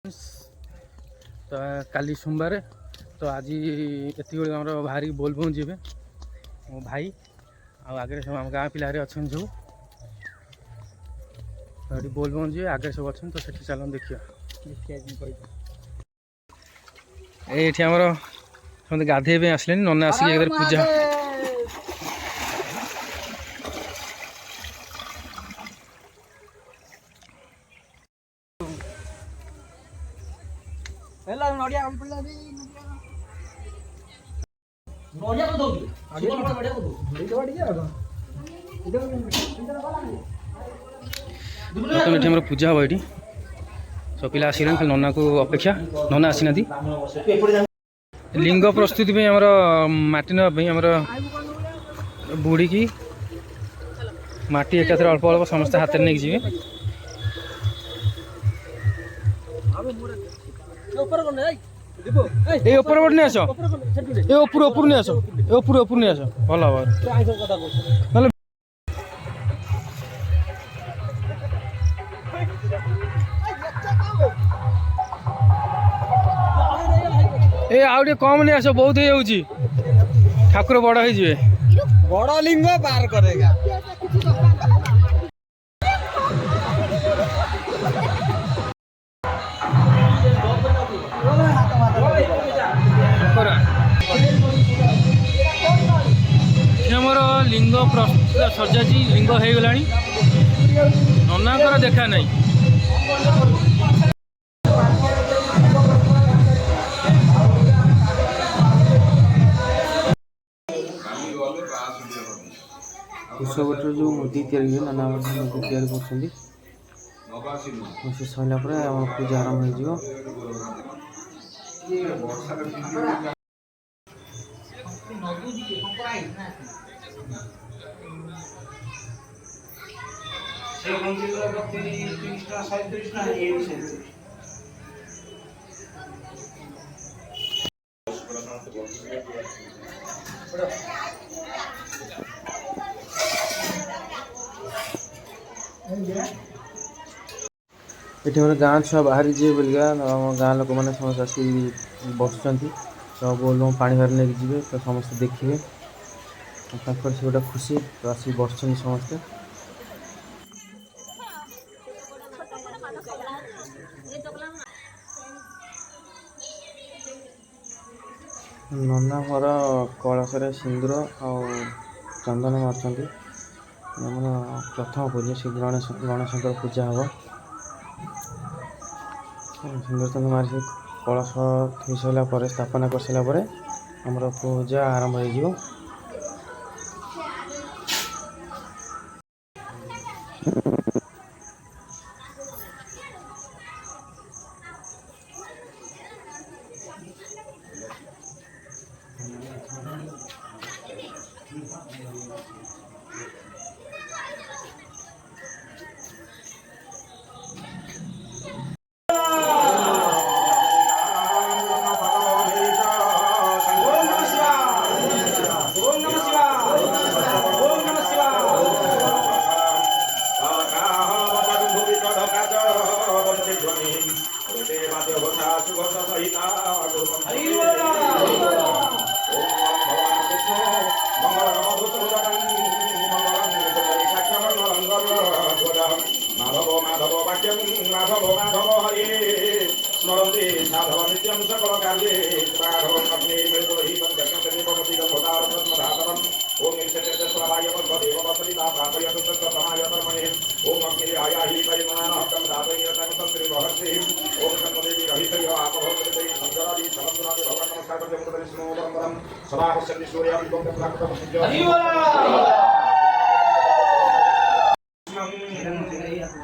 तो काली सोमवार तो आज एति बाहर बोलबम जी मो भाई आगे सब आम गाँ पिला अच्छा जो बोलबम जी आगे सब अच्छा तो सेठी चल देखिए ये आमर समझे गाधे आसले नना आसिक पूजा बर्तमान पूजा हम ये सब पिला आस नना को अपेक्षा नना आसी ना लिंग प्रस्तुति आमर माटी नामर बुड़ी की माटी एकाथर अल्प अल्प समस्त हाथ में नहीं जी ये ऊपर पट नहीं आस ये ऊपर नहीं आस ये ऊपर नहीं आस भल हम ए आउ कम नहीं आस बहुत हो ठाकुर बड़ हो बड़ लिंग पार करेगा मोर लिंग प्रस्तुत सजा लिंग हो गला नना देखा नहीं कुशवटर जो मुदी तैयारी नाना मुदी तैयारी कर सरला पूजा आरंभ हो ये गाँ छुआ बाहरी जी बोलिका गाँ लोक मैंने समस्त आसी बस तो बोलबम पानी भार नहीं जी तो समस्त देखिए से गोटे खुशी तो आसी बस समस्ते नना मोर कलश सिंदूर आ चंदन मार्च प्रथम पूजा से गणेश पूजा हम सिंदूर चंदन मारी कलश थी सारा स्थापना कर सारापर आमर पूजा आरंभ हो माधव माधव वाक्यम माधव माधव हरे स्मरन्ते साधव नित्यं सकल कार्ये माधव अग्ने मृदुहि पंचकं भवति गंधारत्नधातरम् ओम नित्यचन्द्रस्वराय वदेव वसलिता प्रापयतु तत्समाय कर्मणे ओम अग्ने आयाहि परिमाणहतं दातयतं तत्श्री महर्षि ओम कर्मदेवी रहितय आपभवति संजरादि समन्दरादि भगवान् नमस्कार करते मुद्रे स्मोदरं सदा पश्यन्ति सूर्यं विभं प्राकृतं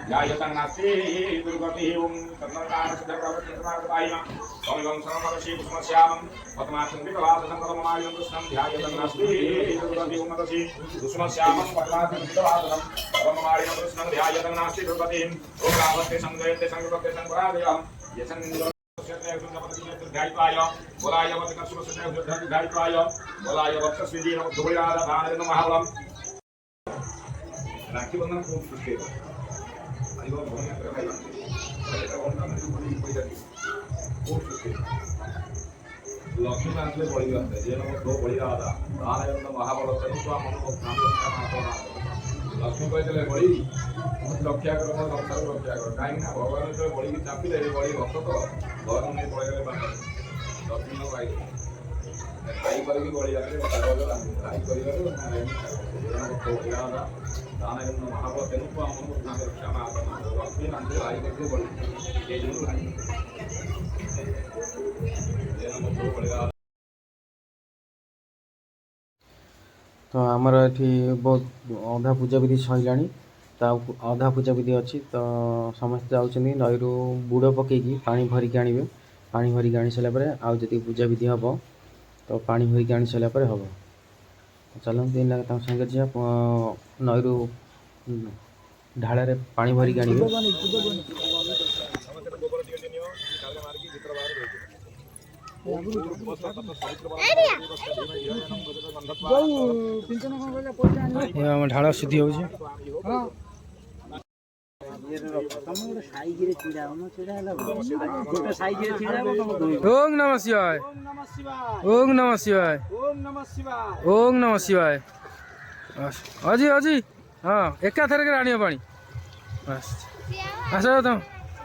यायतं नास्ति दुर्गति ओम तन्नकार सिद्धप्रवचनमार्गदायिमा स्वामिवं सर्वमर्षि कुसुमस्यामं पद्मासनं विकलासनं परममायं कृष्णं ध्यायतं नास्ति दुर्गति ओम तदसि कुसुमस्यामं पद्मासनं विकलासनं परममायं कृष्णं ध्यायतं नास्ति दुर्गति ओम रावते संगयते संगपते संपरादयं यसन गायपाय बोलाय वत्कसुसुद्ध गायपाय बोलाय वत्सस्विदीन धुबयाद भानन महावलम राखी बंधन खूब खुश लक्ष्मी मानते बड़ी बात है जेन दो बड़ी राधा दान एवं महाबल तनु मन लक्ष्मी कहते बड़ी रक्षा कर रक्षा कर कहीं भगवान जो बड़ी की चापिले बड़ी भक्त तो घर नहीं पड़े लक्ष्मी आई आई करके बड़ी आई कर दान एवं महाबल तनु मन रक्षा लक्ष्मी मानते आई करके बड़ी तो आमर ये बहुत अधा पूजा विधि सरला अधा पूजा विधि अच्छी तो समस्त जाऊँच नई रू बुड़ पकईकि पा भरिक आणवे पा भरिक आनी सारापर आउ जी पूजा विधि हम तो पा भरिक आनी सारापर हम चलते सागे जी नई रू ढाड़े पा भरिक आणवे ढाल शुद्धि हो ओम नमः शिवाय ओम नमः शिवाय ओम नमः शिवाय अजी अजी हाँ एका थर के राणी पानी बस आस तुम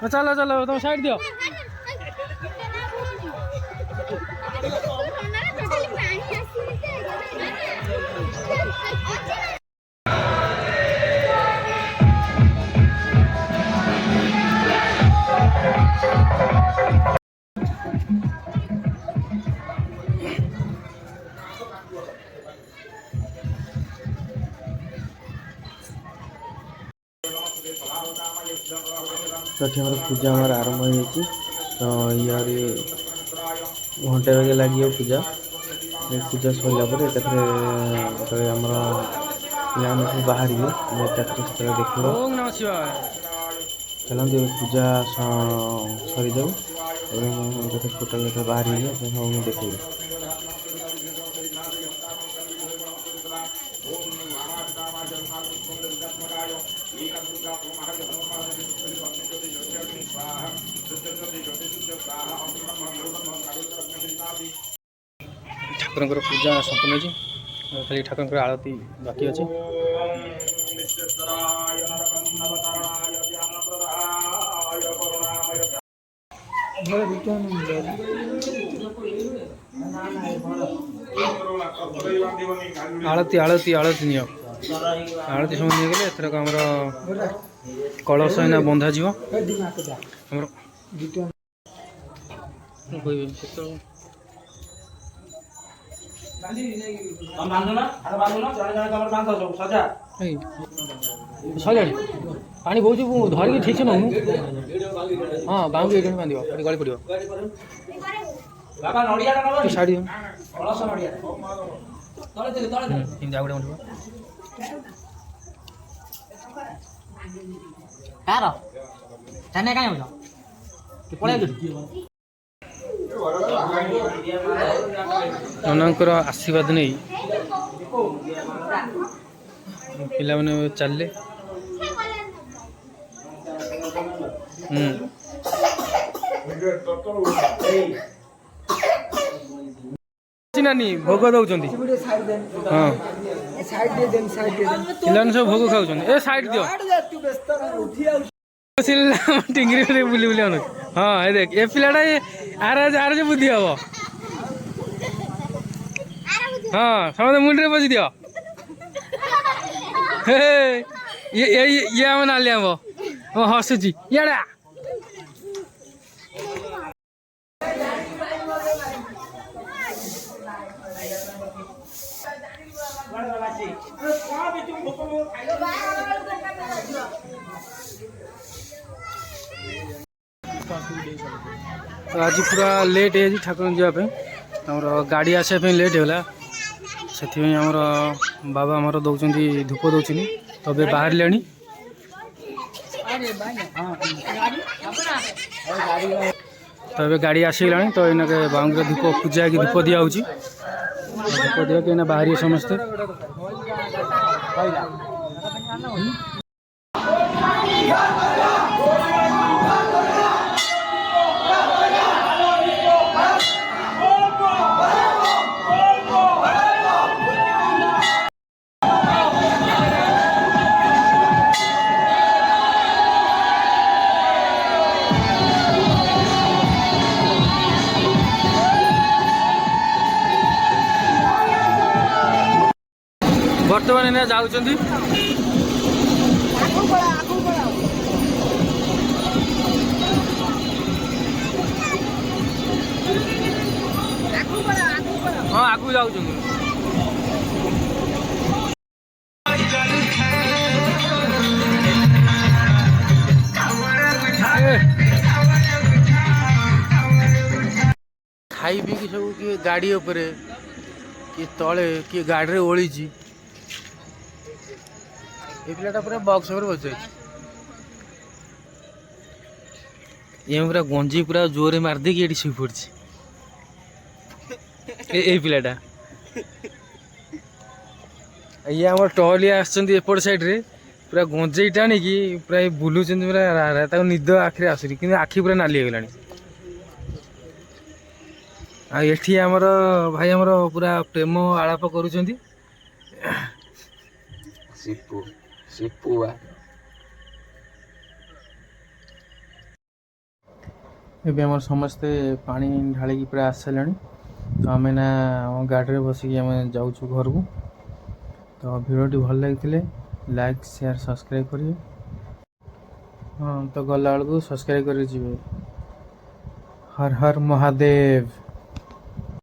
चलो चलो तुम साइड दियो तो हमारे पूजा हमार आरंभ हो तो यार घंटे बजे लगे पूजा पूजा सरला आमर पाने सब बाहर देख चलते पूजा सरी जाऊ टोटाल बाहर देख ठाकुर पूजा संपूर्ण जी खाली ठाकुर आरती बाकी अच्छे आरती आरती आरती नि आरती सब नहीं गले एथरक आमर कलश एना बंधा जीव आमर सजा पानी बहुत धरिकी ठीक से नौनु हाँ बाँधु ये बांध गली पड़ो साड़ी ननकर आशीर्वाद नहीं पिला मैंने चलले नानी भोग दौरान हाँ पिला सब भोग खाऊ ए साइड दियो टिंगरी बुली बुली आनु हाँ ये देख ए पिलाटा आर बुद्धि हम हाँ समझ मुंडे बजी दियो ये आम नाली आम हसुची इड़ा आज पूरा लेट है ठाकुर जावाई आमर गाड़ी आसापी लेट होगा से आमर बाबा आमर दौरान धूप दौरान तो अभी बाहर ले तो अभी गाड़ी आसगला तो इना बाबा धूप पूजा की धूप दिया धूप दिया कि बाहर समस्ते ବର୍ତ୍ତମାନ ଏଇନା ଯାଉଛନ୍ତି ହଁ ଆଗକୁ ଯାଉଛନ୍ତି। ଖାଇ ପିଇକି ସବୁ କିଏ ଗାଡ଼ି ଉପରେ କିଏ ତଳେ କିଏ ଗାଡ଼ିରେ ଓଳିଛି। ଏ ପିଲାଟା ପୁରା ବକ୍ସ ଉପରେ ବସିଯାଇଛି। ଇଏ ପୁରା ଗଞ୍ଜି ପୁରା ଜୋରରେ ମାରିଦେଇକି ଏଠି ଶୋଇ ପଡ଼ିଛି। ଏଇ ପିଲାଟା ଇଏ ଆମର ଟହଲିଆ ଆସିଛନ୍ତି ଏପଟ ସାଇଡ଼ରେ ପୁରା ଗଞ୍ଜେଇ ଟାଣିକି ପୁରା ବୁଲୁଛନ୍ତି ପୁରା ତାକୁ ନିଦ ଆଖିରେ ଆସୁନି କିନ୍ତୁ ଆଖି ପୁରା ନାଲି ହେଇଗଲାଣି। ଆଉ ଏଠି ଆମର ଭାଇ ଆମର ପୁରା ପ୍ରେମ ଆଳାପ କରୁଛନ୍ତି। ଏବେ ଆମର ସମସ୍ତେ ପାଣି ଢାଳିକି ପୁରା ଆସିସାରିଲାଣି। ତ ଆମେ ନା ଆମ ଗାଡ଼ିରେ ବସିକି ଆମେ ଯାଉଛୁ ଘରକୁ। ତ ଭିଡ଼ିଓଟି ଭଲ ଲାଗିଥିଲେ ଲାଇକ୍ ସେୟାର ସବସ୍କ୍ରାଇବ୍ କରିବେ। ହଁ ତ ଗଲାବେଳକୁ ସବସ୍କ୍ରାଇବ୍ କରିକି ଯିବେ। ହର ହର ମହାଦେବ।